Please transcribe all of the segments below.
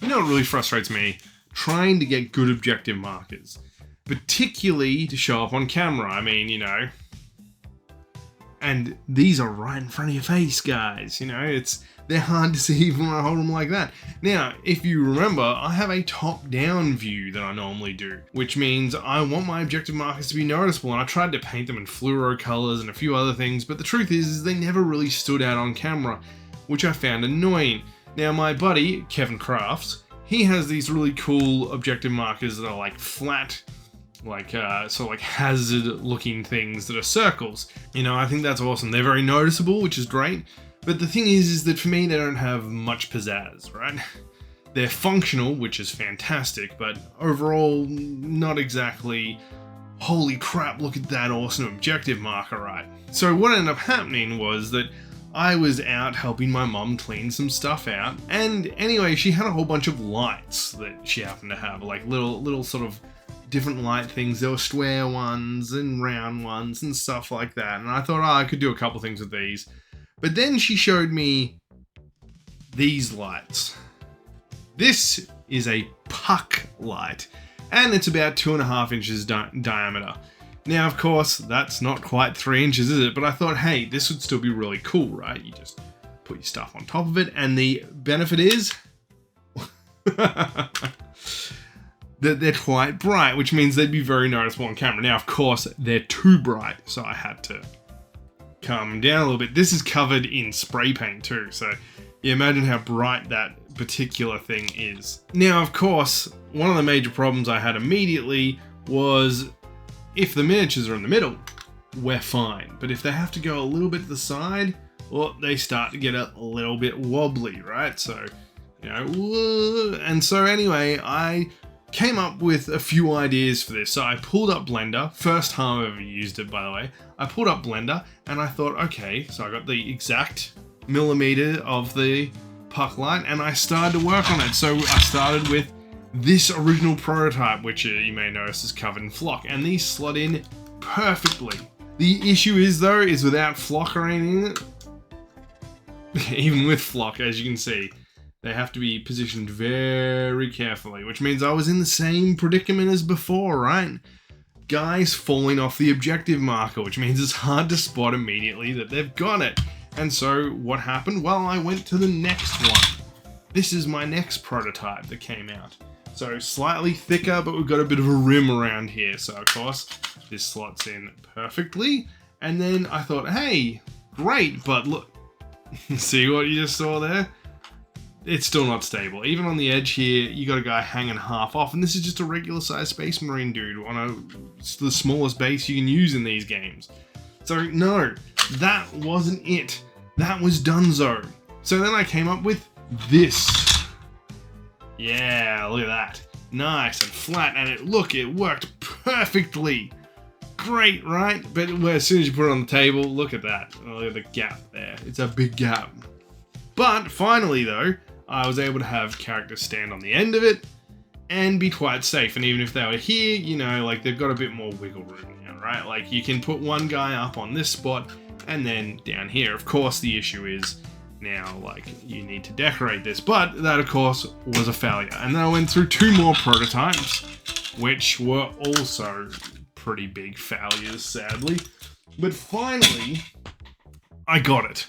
You know what really frustrates me? Trying to get good objective markers. Particularly to show up on camera. I mean, you know. And these are right in front of your face, guys. You know, they're hard to see even when I hold them like that. Now, if you remember, I have a top-down view that I normally do, which means I want my objective markers to be noticeable, and I tried to paint them in fluoro colors and a few other things, but the truth is they never really stood out on camera, which I found annoying. Now, my buddy, Kevin Crafts, he has these really cool objective markers that are like flat, like sort of like hazard looking things that are circles. You know, I think that's awesome. They're very noticeable, which is great. But the thing is that for me, they don't have much pizzazz, right? They're functional, which is fantastic, but overall, not exactly, holy crap, look at that awesome objective marker, right? So what ended up happening was that I was out helping my mom clean some stuff out, and anyway, she had a whole bunch of lights that she happened to have, like little sort of different light things. There were square ones and round ones and stuff like that, and I thought, oh, I could do a couple things with these. But then she showed me these lights. This is a puck light, and it's about 2.5 inches diameter. Now, of course, that's not quite 3 inches, is it? But I thought, hey, this would still be really cool, right? You just put your stuff on top of it, and the benefit is that they're quite bright, which means they'd be very noticeable on camera. Now, of course, they're too bright, so I had to calm them down a little bit. This is covered in spray paint too, so you imagine how bright that particular thing is. Now, of course, one of the major problems I had immediately was if the miniatures are in the middle, we're fine. But if they have to go a little bit to the side, well, they start to get a little bit wobbly, right? So, you know, and so anyway, I came up with a few ideas for this. So I pulled up Blender, first time I've ever used it, by the way. I pulled up Blender and I thought, okay, so I got the exact millimeter of the puck light and I started to work on it. So I started with this original prototype, which you may notice is covered in flock, and these slot in perfectly. The issue is though, is without flock or anything, even with flock, as you can see, they have to be positioned very carefully, which means I was in the same predicament as before, right? Guys falling off the objective marker, which means it's hard to spot immediately that they've got it. And so what happened? Well, I went to the next one. This is my next prototype that came out. So slightly thicker, but we've got a bit of a rim around here. So of course, this slots in perfectly. And then I thought, hey, great, but look, see what you just saw there? It's still not stable. Even on the edge here, you got a guy hanging half off, and this is just a regular sized Space Marine dude on the smallest base you can use in these games. So no, that wasn't it. That was Dunzo. So then I came up with this. Yeah, look at that. Nice and flat, and it worked perfectly. Great, right? But as soon as you put it on the table, look at that. Oh, look at the gap there. It's a big gap. But finally though, I was able to have characters stand on the end of it and be quite safe. And even if they were here, you know, like they've got a bit more wiggle room now, right? Like you can put one guy up on this spot and then down here. Of course, the issue is now, like, you need to decorate this, but that of course was a failure. And then I went through 2 more prototypes, which were also pretty big failures, sadly. But finally, I got it.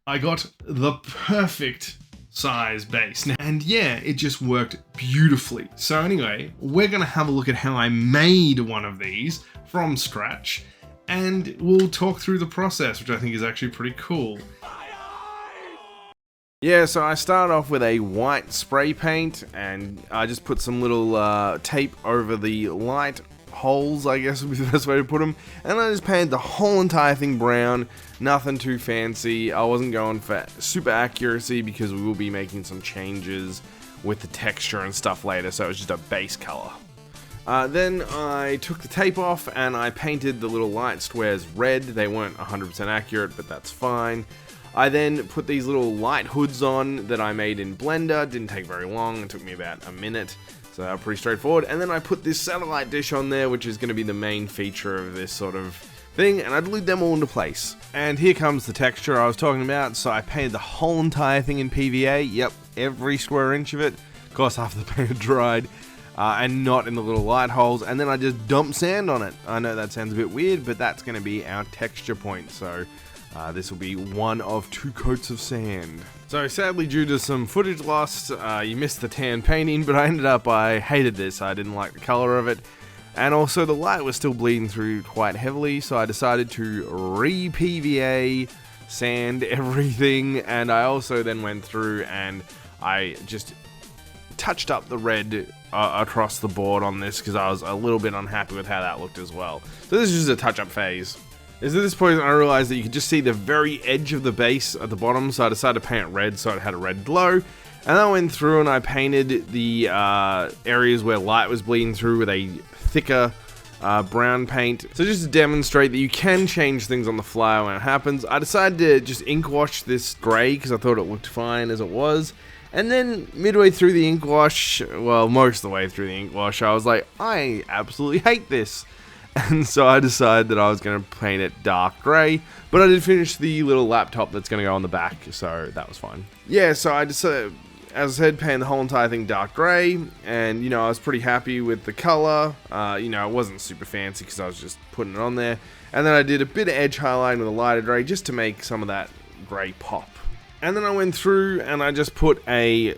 I got the perfect size base. And yeah, it just worked beautifully. So anyway, we're gonna have a look at how I made one of these from scratch, and we'll talk through the process, which I think is actually pretty cool. Yeah, so I started off with a white spray paint, and I just put some little tape over the light holes, I guess would be the best way to put them, and I just painted the whole entire thing brown. Nothing too fancy. I wasn't going for super accuracy because we will be making some changes with the texture and stuff later, so it was just a base color. Then I took the tape off and I painted the little light squares red. They weren't 100% accurate, but that's fine. I then put these little light hoods on that I made in Blender. Didn't take very long, it took me about a minute, so they were pretty straightforward. And then I put this satellite dish on there, which is going to be the main feature of this sort of thing, and I glued them all into place. And here comes the texture I was talking about. So I painted the whole entire thing in PVA, yep, every square inch of it. Of course, after the paint had dried, and not in the little light holes, and then I just dump sand on it. I know that sounds a bit weird, but that's going to be our texture point, so this will be one of 2 coats of sand. So sadly, due to some footage loss, you missed the tan painting, but I hated this. I didn't like the color of it, and also the light was still bleeding through quite heavily, so I decided to re-PVA sand everything, and I also then went through and I just touched up the red across the board on this because I was a little bit unhappy with how that looked as well. So this is just a touch-up phase. At this point, I realized that you could just see the very edge of the base at the bottom, so I decided to paint it red so it had a red glow. And I went through and I painted the areas where light was bleeding through with a thicker brown paint. So just to demonstrate that you can change things on the fly when it happens, I decided to just ink wash this grey because I thought it looked fine as it was. And then midway through the ink wash, well, most of the way through the ink wash, I was like, I absolutely hate this. And so I decided that I was going to paint it dark grey, but I did finish the little laptop that's going to go on the back, so that was fine. Yeah, so I decided, as I said, paint the whole entire thing dark grey, and, you know, I was pretty happy with the colour. You know, it wasn't super fancy because I was just putting it on there. And then I did a bit of edge highlighting with a lighter grey just to make some of that grey pop. And then I went through and I just put a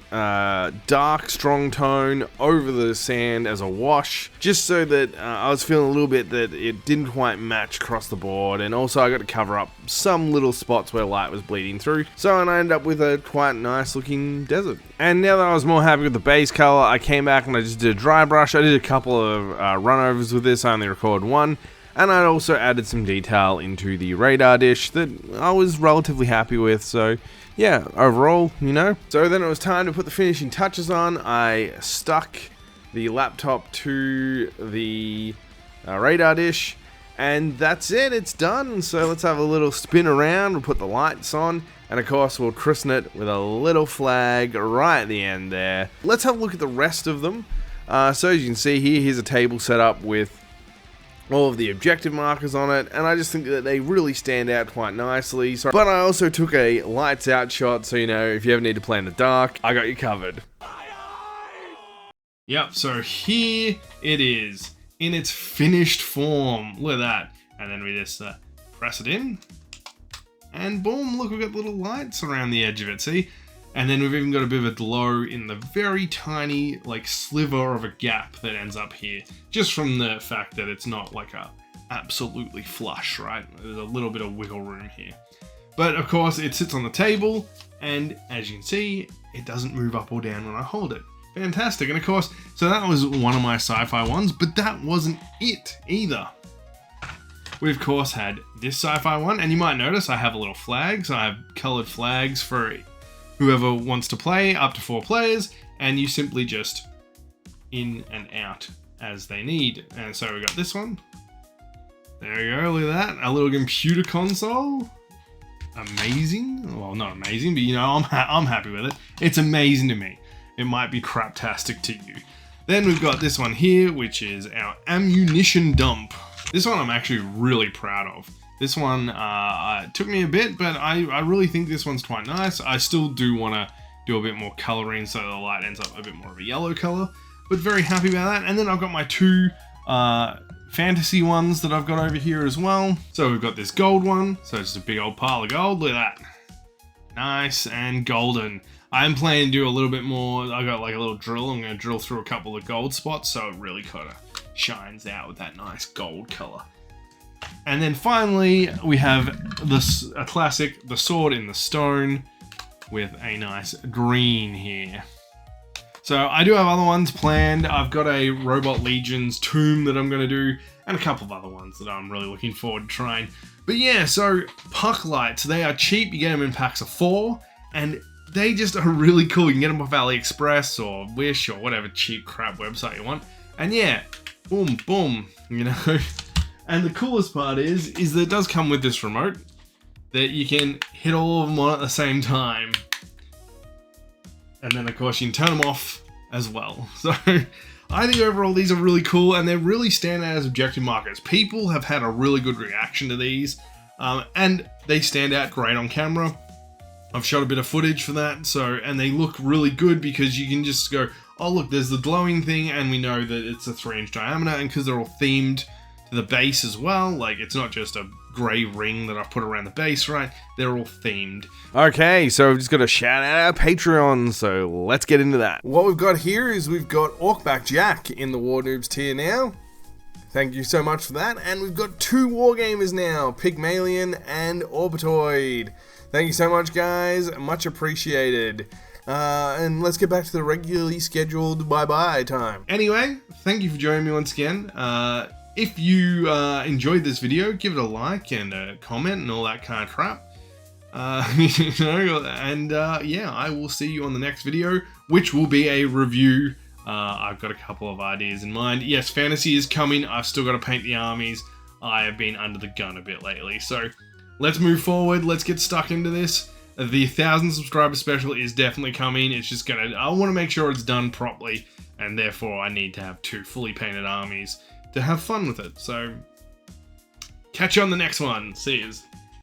dark, strong tone over the sand as a wash, just so that I was feeling a little bit that it didn't quite match across the board, and also I got to cover up some little spots where light was bleeding through, so and I ended up with a quite nice looking desert. And now that I was more happy with the base color, I came back and I just did a dry brush. I did a couple of runovers with this, I only recorded one. And I also added some detail into the radar dish that I was relatively happy with, so yeah, overall, you know. So then it was time to put the finishing touches on. I stuck the laptop to the radar dish, and that's it, it's done. So let's have a little spin around, we'll put the lights on, and of course we'll christen it with a little flag right at the end there. Let's have a look at the rest of them. So as you can see here, here's a table set up with all of the objective markers on it, and I just think that they really stand out quite nicely. So, but I also took a lights out shot, so you know, if you ever need to play in the dark, I got you covered. Yep, so here it is in its finished form. Look at that. And then we just press it in, and boom, look, we've got little lights around the edge of it, see? And then we've even got a bit of a glow in the very tiny, like, sliver of a gap that ends up here. Just from the fact that it's not like a absolutely flush, right? There's a little bit of wiggle room here. But of course, it sits on the table, and as you can see, it doesn't move up or down when I hold it. Fantastic. And of course, so that was one of my sci-fi ones, but that wasn't it either. We of course had this sci-fi one, and you might notice I have a little flag, so I have colored flags for whoever wants to play, up to 4 players, and you simply just in and out as they need. And so we got this one. There we go, look at that. A little computer console. Amazing. Well, not amazing, but you know, I'm happy with it. It's amazing to me. It might be craptastic to you. Then we've got this one here, which is our ammunition dump. This one I'm actually really proud of. This one took me a bit, but I really think this one's quite nice. I still do want to do a bit more coloring so the light ends up a bit more of a yellow color, but very happy about that. And then I've got my 2 fantasy ones that I've got over here as well. So we've got this gold one, so it's just a big old pile of gold. Look at that. Nice and golden. I am planning to do a little bit more. I got like a little drill. I'm going to drill through a couple of gold spots so it really kind of shines out with that nice gold color. And then finally, we have this a classic, the sword in the stone, with a nice green here. So I do have other ones planned. I've got a Robot Legion's tomb that I'm going to do, and a couple of other ones that I'm really looking forward to trying. But yeah, so puck lights, they are cheap. You get them in packs of 4, and they just are really cool. You can get them off AliExpress or Wish or whatever cheap crap website you want. And yeah, boom, boom, you know. And the coolest part is that it does come with this remote that you can hit all of them on at the same time. And then of course you can turn them off as well. So I think overall these are really cool, and they really stand out as objective markers. People have had a really good reaction to these, and they stand out great on camera. I've shot a bit of footage for that, and they look really good because you can just go, oh look, there's the glowing thing, and we know that it's a 3-inch diameter, and because they're all themed to the base as well, like it's not just a grey ring that I've put around the base, right? They're all themed. Okay, so we've just got to shout out our Patreon, so let's get into that. What we've got here is we've got Orcback Jack in the War Noobs tier now. Thank you so much for that. And we've got 2 Wargamers now, Pygmalion and Orbitoid. Thank you so much, guys. Much appreciated. And let's get back to the regularly scheduled bye-bye time. Anyway, thank you for joining me once again. If you enjoyed this video, give it a like and a comment and all that kind of crap. Yeah, I will see you on the next video, which will be a review. I've got a couple of ideas in mind. Yes, fantasy is coming. I've still got to paint the armies. I have been under the gun a bit lately. So let's move forward. Let's get stuck into this. The 1,000 subscriber special is definitely coming. It's just I want to make sure it's done properly. And therefore I need to have 2 fully painted armies to have fun with it. So catch you on the next one. See yous.